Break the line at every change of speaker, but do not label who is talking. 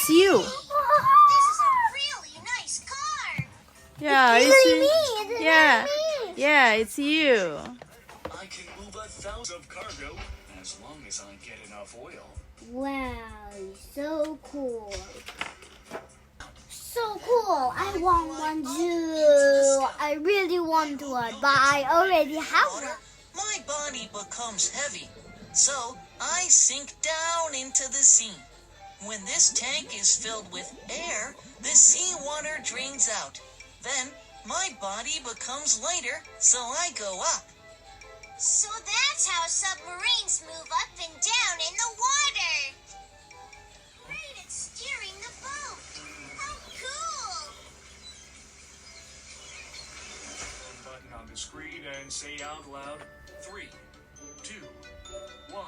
you.
This is a really nice car.
Yeah,
It's really me. It's
yeah,
really me.
yeah, it's you.
I can move 1,000 of cargo as long as I get enough oil.
Wow, so cool. So cool. I want one too. I really want one, but I already have one.
My body becomes heavy, so I sink down into the sea. When this tank is filled with air, the seawater drains out. Then my body becomes lighter, so I go up.
So that's how submarines move up and down in the water. Great at steering the boat. How cool.
Button on the screen and say out loud, 3, 2, 1.